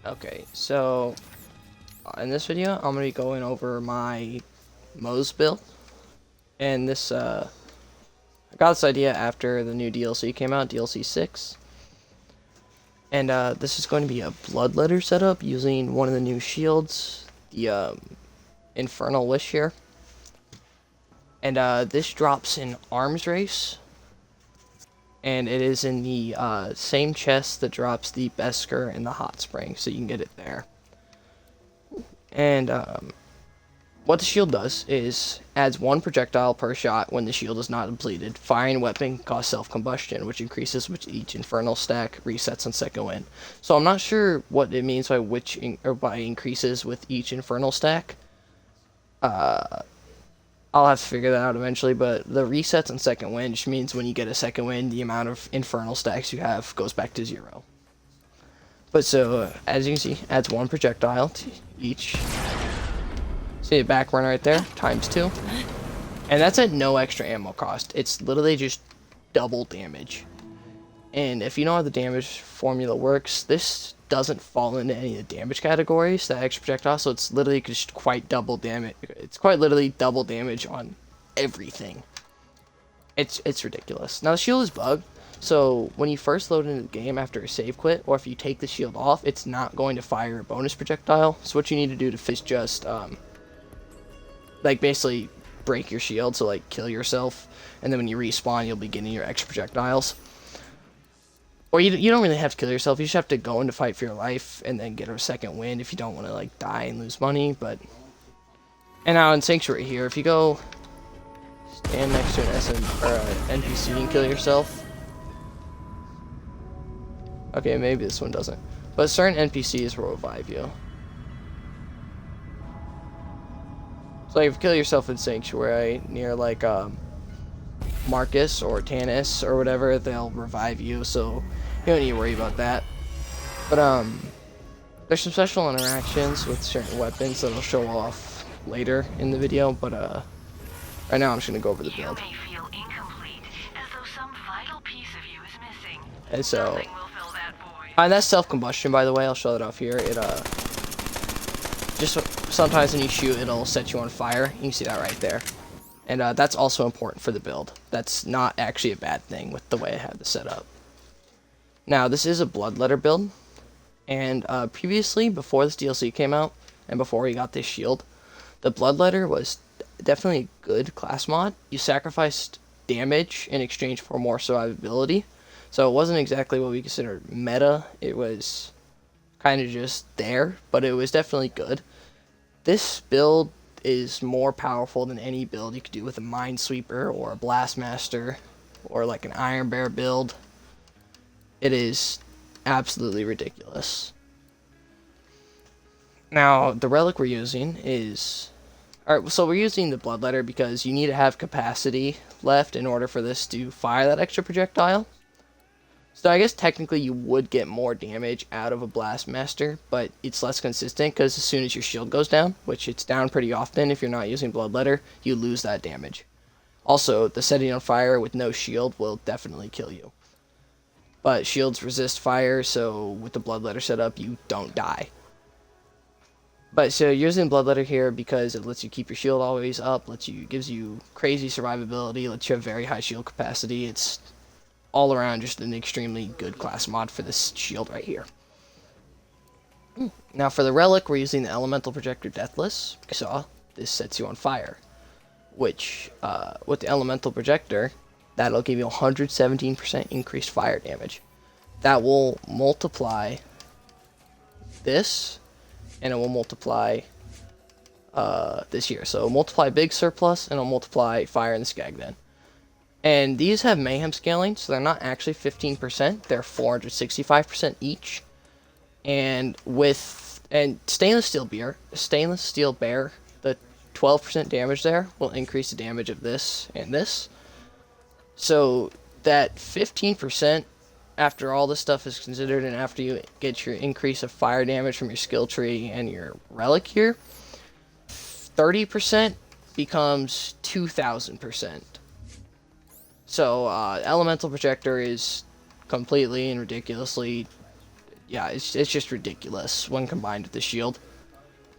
Okay, so in this video, I'm gonna be going over my Moze build, and I got this idea after the new DLC came out, DLC 6, and this is going to be a bloodletter setup using one of the new shields, the Infernal Wish here, and this drops in Arms Race, and it is in the same chest that drops the Besker and the Hot Spring, so you can get it there. And what the shield does is adds one projectile per shot when the shield is not depleted. Firing weapon causes self-combustion, which increases with each infernal stack, resets on second wind. So I'm not sure what it means by by increases with each infernal stack. I'll have to figure that out eventually, but the resets on second wind just means when you get a second wind, the amount of infernal stacks you have goes back to 0. But so, as you can see, adds one projectile to each. See the back run right there, ×2. And that's at no extra ammo cost. It's literally just double damage. And if you know how the damage formula works, this doesn't fall into any of the damage categories, that extra projectile, so it's literally just quite double damage. It's quite literally double damage on everything. It's ridiculous. Now the shield is bugged, so when you first load into the game after a save quit, or if you take the shield off, it's not going to fire a bonus projectile. So what you need to do to just like basically break your shield, so like kill yourself, and then when you respawn you'll be getting your extra projectiles. Or you don't really have to kill yourself, you just have to go into fight for your life and then get a second wind if you don't want to like die and lose money. But and now in Sanctuary here, if you go stand next to an NPC and kill yourself. Okay, maybe this one doesn't, but certain NPCs will revive you. So like, if you kill yourself in Sanctuary near like Marcus or Tanis or whatever, they'll revive you, so you don't need to worry about that. But there's some special interactions with certain weapons that'll show off later in the video, but right now I'm just gonna go over the build. You may feel incomplete, as though some vital piece of you is missing. And so Nothing will fill that void. and that's self-combustion, by the way. I'll show that off here. It just sometimes when you shoot, it'll set you on fire. You can see that right there. And that's also important for the build. That's not actually a bad thing with the way I have this set up. Now, this is a bloodletter build. And previously, before this DLC came out, and before we got this shield, the bloodletter was definitely a good class mod. You sacrificed damage in exchange for more survivability. So it wasn't exactly what we considered meta. It was kind of just there, but it was definitely good. This build is more powerful than any build you could do with a Minesweeper or a Blastmaster or like an Iron Bear build. It is absolutely ridiculous. Now, the relic we're using is... Alright, so we're using the bloodletter because you need to have capacity left in order for this to fire that extra projectile. So I guess technically you would get more damage out of a Blastmaster, but it's less consistent because as soon as your shield goes down, which it's down pretty often if you're not using bloodletter, you lose that damage. Also, the setting on fire with no shield will definitely kill you. But shields resist fire, so with the bloodletter setup, you don't die. But so you're using bloodletter here because it lets you keep your shield always up, gives you crazy survivability, lets you have very high shield capacity. It's all around just an extremely good class mod for this shield right here. Now for the relic, we're using the elemental projector Deathless. So this sets you on fire, which with the elemental projector, that'll give you 117% increased fire damage. That will multiply this, and it will multiply this here. So it'll multiply big surplus, and it'll multiply fire in the Skagden. And these have mayhem scaling, so they're not actually 15%, they're 465% each. And stainless steel bear, the 12% damage there will increase the damage of this and this. So that 15%, after all this stuff is considered, and after you get your increase of fire damage from your skill tree and your relic here, 30% becomes 2000%. So elemental projector is completely and ridiculously yeah, it's just ridiculous when combined with the shield.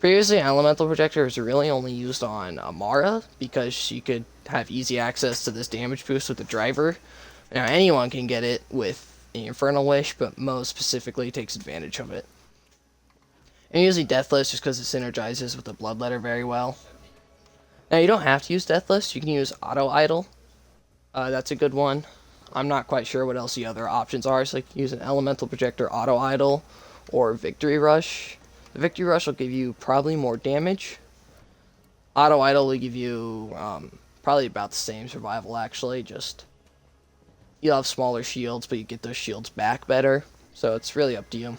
Previously, elemental projector was really only used on Amara because she could have easy access to this damage boost with the driver. Now anyone can get it with the Infernal Wish, but Moze specifically takes advantage of it. And using Deathless just because it synergizes with the Bloodletter very well. Now you don't have to use Deathless, you can use Auto Idol. That's a good one. I'm not quite sure what else the other options are, so like use an Elemental Projector Auto Idol or Victory Rush. The Victory Rush will give you probably more damage. Auto Idol will give you probably about the same survival actually, just you'll have smaller shields, but you get those shields back better, so it's really up to you.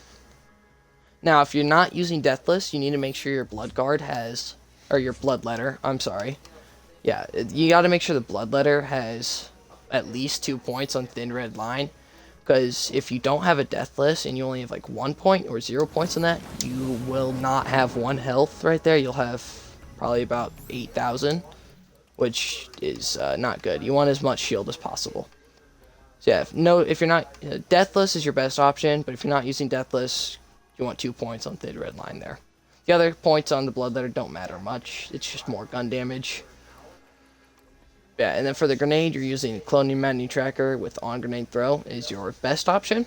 Now, if you're not using Deathless, you need to make sure your Blood Guard has, or your Bloodletter, I'm sorry. Yeah, you gotta make sure the Bloodletter has at least 2 points on Thin Red Line, because if you don't have a Deathless and you only have like 1 point or 0 points on that, you will not have 1 health right there. You'll have probably about 8,000, which is not good. You want as much shield as possible. So yeah, if you're not, Deathless is your best option, but if you're not using Deathless, you want 2 points on Thin Red Line there. The other points on the Bloodletter don't matter much. It's just more gun damage. Yeah, and then for the grenade, you're using Cloning Maddening Tracker with On Grenade Throw is your best option.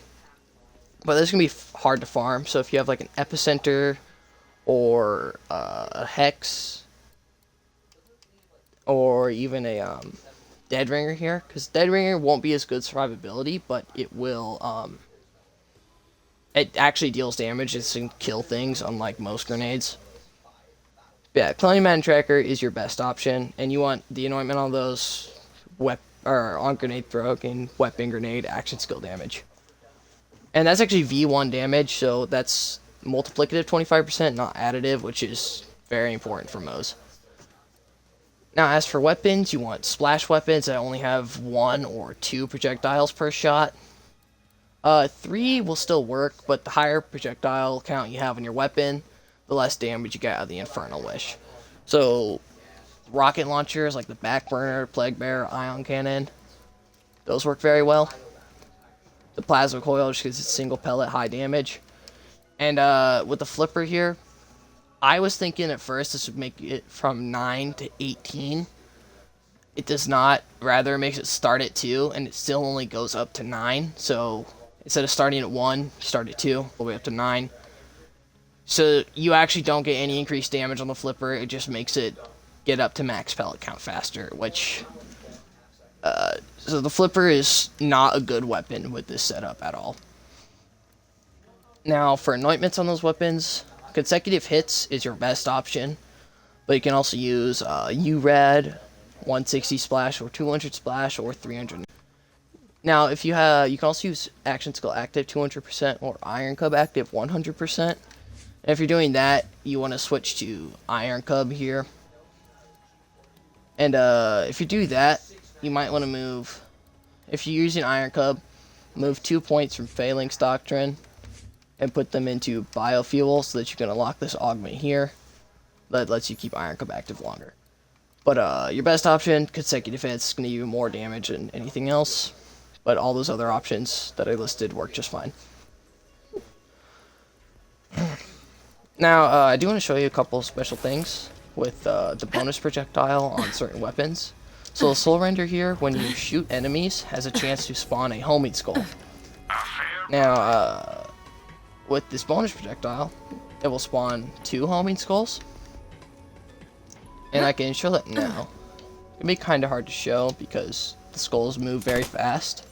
But this can be hard to farm, so if you have like an Epicenter or a Hex or even a Dead Ringer here, because Dead Ringer won't be as good survivability, but it will, it actually deals damage. It can kill things, unlike most grenades. But yeah, Cloning Man Tracker is your best option, and you want the anointment on those on grenade throw and weapon grenade action skill damage. And that's actually V1 damage, so that's multiplicative 25%, not additive, which is very important for Moze. Now, as for weapons, you want splash weapons that only have 1 or 2 projectiles per shot. 3 will still work, but the higher projectile count you have on your weapon, the less damage you get out of the Infernal Wish. So, rocket launchers like the Backburner, Plague Bearer, Ion Cannon, those work very well. The Plasma Coil just gives it single pellet, high damage. And with the Flipper here, I was thinking at first this would make it from 9 to 18. It does not. Rather, it makes it start at 2, and it still only goes up to 9. So, instead of starting at 1, you start at 2, all the way up to 9. So, you actually don't get any increased damage on the Flipper. It just makes it get up to max pellet count faster, which... so, the Flipper is not a good weapon with this setup at all. Now, for anointments on those weapons... Consecutive hits is your best option, but you can also use URAD, 160 splash, or 200 splash, or 300. Now, if you can also use action skill active 200% or Iron Cub active 100%. And if you're doing that, you want to switch to Iron Cub here. And if you do that, you might want to move. If you're using Iron Cub, move 2 points from Phalanx Doctrine and put them into biofuel so that you can unlock this augment here that lets you keep Iron Cub active longer. But your best option, consecutive hits, is going to give you more damage than anything else. But all those other options that I listed work just fine. Now, I do want to show you a couple special things with the bonus projectile on certain weapons. So the Soul Render here, when you shoot enemies, has a chance to spawn a homing skull. Now, with this bonus projectile, it will spawn 2 homing skulls. And I can show that now. It can be kind of hard to show because the skulls move very fast.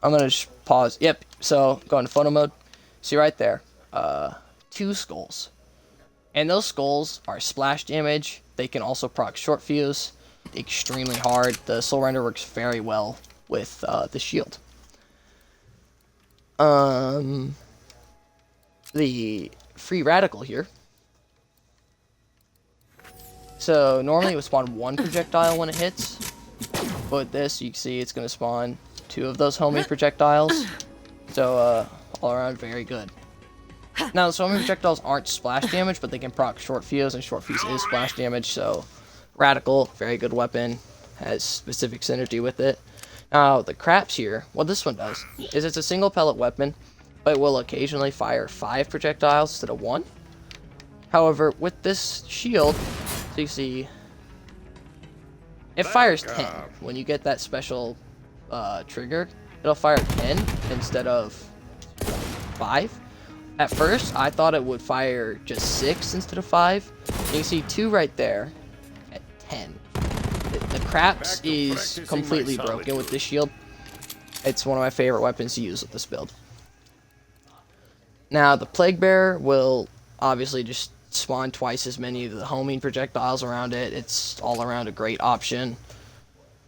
I'm going to just pause. Yep, so go into photo mode. See right there, 2 skulls. And those skulls are splash damage. They can also proc short fuse. Extremely hard. The Soul Render works very well with the shield. The Free Radical here. So normally it would spawn 1 projectile when it hits, but with this you can see it's going to spawn 2 of those homing projectiles. So all around very good. Now the homing projectiles aren't splash damage, but they can proc short fuse, and short fuse is splash damage. So Radical, very good weapon. has specific synergy with it. Now, the craps here, what this one does is it's a single pellet weapon, but it will occasionally fire 5 projectiles instead of 1. However, with this shield, so you see, it fires 10. When you get that special trigger, it'll fire 10 instead of 5. At first, I thought it would fire just 6 instead of 5. You can see 2 right there at 10. The craps is completely broken with this shield. It's one of my favorite weapons to use with this build. Now, the Plague Bearer will obviously just spawn twice as many of the homing projectiles around it. It's all around a great option.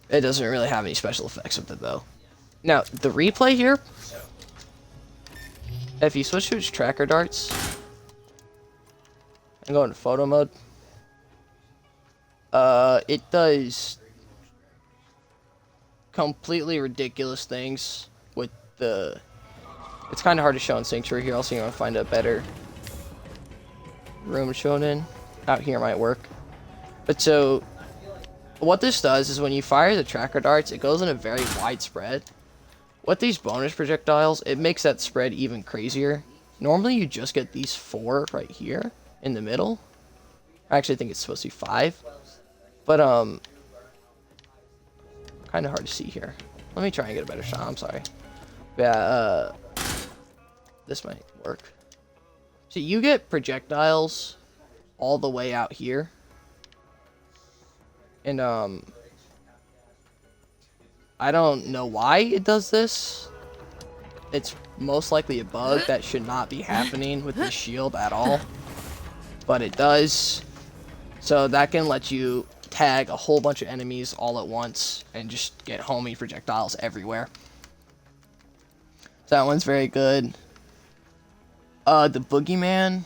It doesn't really have any special effects with it, though. Now, the replay here, if you switch to its tracker darts and go into photo mode, it does completely ridiculous things with the... It's kind of hard to show in Sanctuary here. Also, you're going to find a better room shown in. Out here might work. But so, what this does is when you fire the tracker darts, it goes in a very wide spread. With these bonus projectiles, it makes that spread even crazier. Normally, you just get these 4 right here in the middle. I actually think it's supposed to be 5. But, kind of hard to see here. Let me try and get a better shot. I'm sorry. Yeah, this might work. So you get projectiles all the way out here. And, I don't know why it does this. It's most likely a bug that should not be happening with this shield at all. But it does. So that can let you tag a whole bunch of enemies all at once and just get homing projectiles everywhere. So that one's very good. The Boogeyman,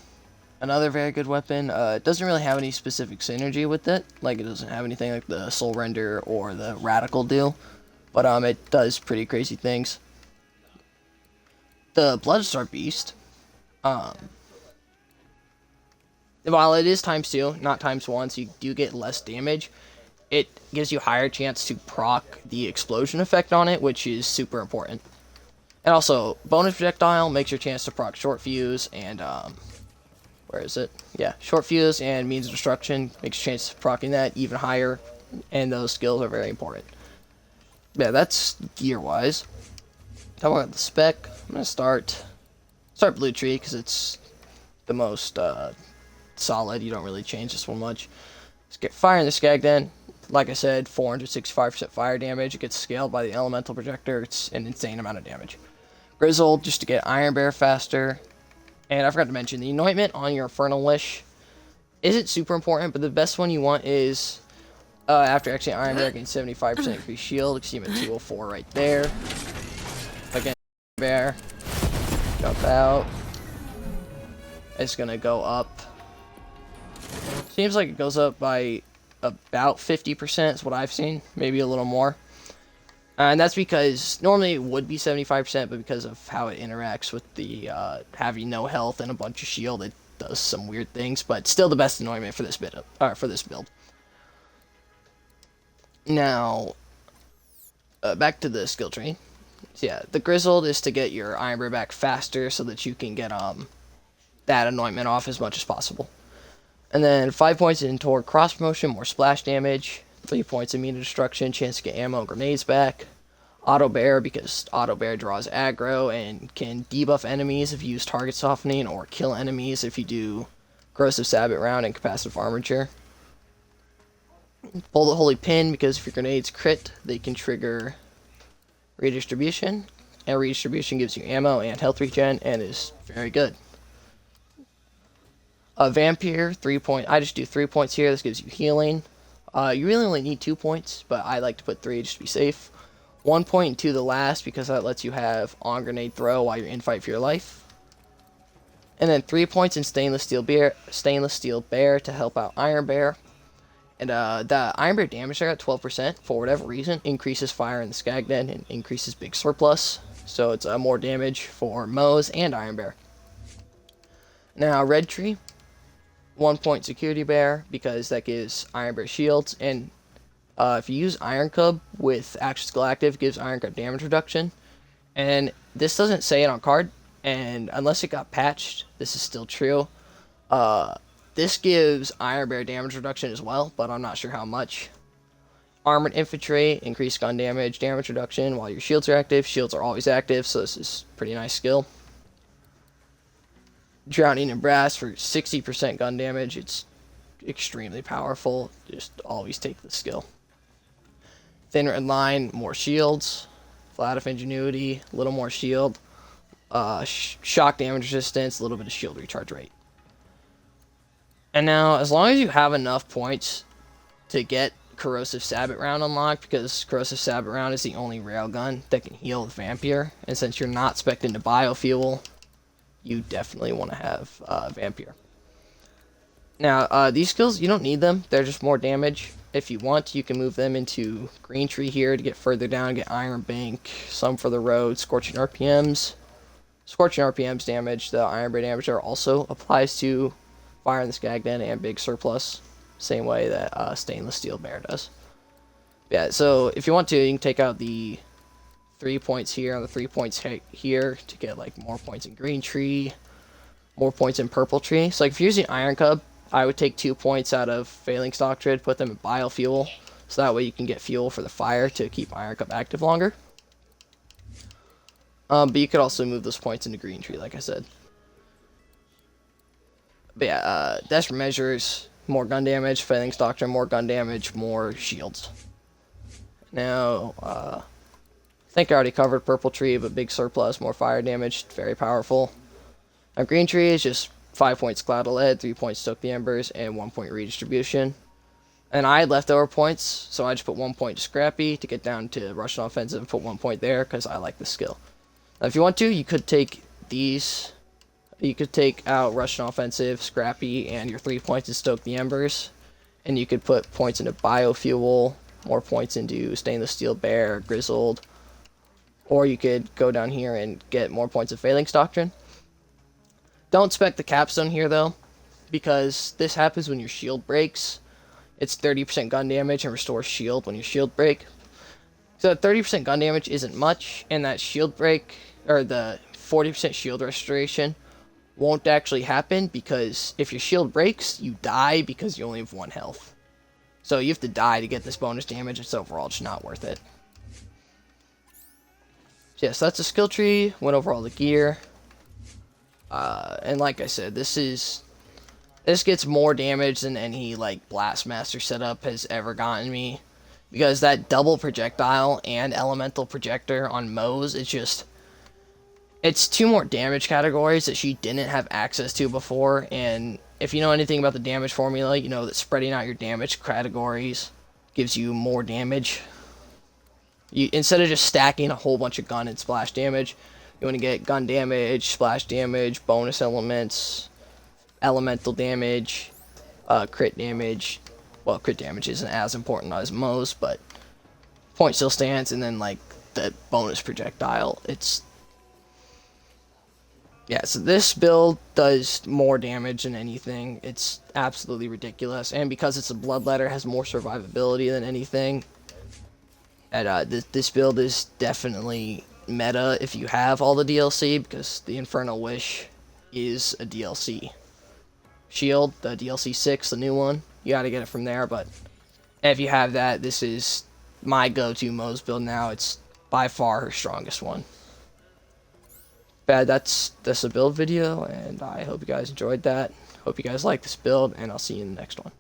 another very good weapon. It doesn't really have any specific synergy with it. Like, it doesn't have anything like the Soul Render or the Radical deal. But it does pretty crazy things. The Bloodstar Beast, while it is ×2, not ×1, so you do get less damage, it gives you a higher chance to proc the explosion effect on it, which is super important. And also, bonus projectile makes your chance to proc short fuse and, where is it? Yeah, short fuse and means of destruction makes your chance of proccing that even higher, and those skills are very important. Yeah, that's gear-wise. Talking about the spec, I'm gonna start Blue Tree because it's the most solid. You don't really change this one much. Let's get fire in the Skagden. Like I said, 465% fire damage. It gets scaled by the elemental projector. It's an insane amount of damage. Grizzled, just to get Iron Bear faster. And I forgot to mention, the anointment on your Infernal Wish isn't super important, but the best one you want is after actually Iron Bear getting 75% increased shield. You can see him at 204 right there. Again, Bear, jump out. It's gonna go up. Seems like it goes up by about 50% is what I've seen, maybe a little more. And that's because normally it would be 75%, but because of how it interacts with the having no health and a bunch of shield, it does some weird things. But still the best anointment for this build. Now, back to the skill tree. So yeah, the Grizzled is to get your Iron Bear back faster so that you can get that anointment off as much as possible. And then 5 points in toward cross promotion, more splash damage. 3 points immune to destruction, chance to get ammo and grenades back. Auto Bear, because Auto Bear draws aggro and can debuff enemies if you use target softening, or kill enemies if you do corrosive sabot round and capacitive armature. Pull the Holy Pin, because if your grenades crit, they can trigger redistribution. And redistribution gives you ammo and health regen and is very good. Vampire, 3 point. I just do 3 points here. This gives you healing. You really only need 2 points, but I like to put 3 just to be safe. 1 point to the last because that lets you have on grenade throw while you're in fight for your life. And then 3 points in stainless steel bear to help out Iron Bear. And the Iron Bear damage there at 12% for whatever reason increases fire in the Skagden and increases big surplus. So it's more damage for Moze and Iron Bear. Now Red Tree, 1 point security bear because that gives Iron Bear shields, and If you use Iron Cub with Action Skill active, it gives Iron Cub damage reduction. And this doesn't say it on card, and unless it got patched, this is still true. Uh, this gives Iron Bear damage reduction as well, but I'm not sure how much. Armored Infantry, increased gun damage, damage reduction while your shields are active. Shields are always active, so this is pretty nice skill. Drowning in Brass for 60% gun damage. It's extremely powerful. Just always take the skill. Thin Red Line, more shields. Flat of Ingenuity, a little more shield. Shock damage resistance, a little bit of shield recharge rate. And now, as long as you have enough points to get Corrosive Sabot Round unlocked, because Corrosive Sabot Round is the only railgun that can heal with Vampire, and since you're not spec'd into Biofuel, you definitely want to have Vampire. Now, these skills, you don't need them. They're just more damage. If you want, you can move them into Green Tree here to get further down, get Iron Bank, some for the road, Scorching RPMs. Scorching RPMs damage, the Iron Bear damage also applies to Fire in the Skagden and Big Surplus. Same way that Stainless Steel Bear does. Yeah, so if you want to, you can take out the 3 points here and the 3 points here to get like more points in Green Tree, more points in Purple Tree. So like if you're using Iron Cub, I would take 2 points out of Phalanx Doctrine, put them in Biofuel, so that way you can get fuel for the fire to keep Iron Cub active longer. But you could also move those points into Green Tree, like I said. But yeah, Desperate Measures, more gun damage. Phalanx Doctrine, more gun damage, more shields. Now, I think I already covered Purple Tree, but Big Surplus, more fire damage, very powerful. Now, Green Tree is just 5 points Cloud of Lead, 3 points Stoke the Embers, and 1 point Redistribution. And I had leftover points, so I just put 1 point to Scrappy to get down to Russian Offensive and put 1 point there, because I like the skill. Now, if you want to, you could take these. You could take out Russian Offensive, Scrappy, and your 3 points to Stoke the Embers. And you could put points into Biofuel, more points into Stainless Steel Bear, Grizzled. Or you could go down here and get more points of Phalanx Doctrine. Don't spec the capstone here, though, because this happens when your shield breaks. It's 30% gun damage and restores shield when your shield break. So 30% gun damage isn't much, and that shield break, or the 40% shield restoration, won't actually happen, because if your shield breaks, you die because you only have 1 health. So you have to die to get this bonus damage. It's overall just not worth it. So yes, that's a skill tree. Went over all the gear. And like I said, this gets more damage than any like Blastmaster setup has ever gotten me, because that double projectile and elemental projector on Moze, it's 2 more damage categories that she didn't have access to before. And if you know anything about the damage formula, you know that spreading out your damage categories gives you more damage. Instead of just stacking a whole bunch of gun and splash damage, you want to get gun damage, splash damage, bonus elements, elemental damage, crit damage. Well, crit damage isn't as important as Moze, but point still stands, and then like the bonus projectile. Yeah, so this build does more damage than anything. It's absolutely ridiculous, and because it's a Bloodletter, it has more survivability than anything. And this build is definitely meta if you have all the DLC, because the Infernal Wish is a DLC. Shield, the DLC 6, the new one, you gotta get it from there, but if you have that, this is my go-to Moze build now. It's by far her strongest one. But that's a build video, and I hope you guys enjoyed that. Hope you guys like this build, and I'll see you in the next one.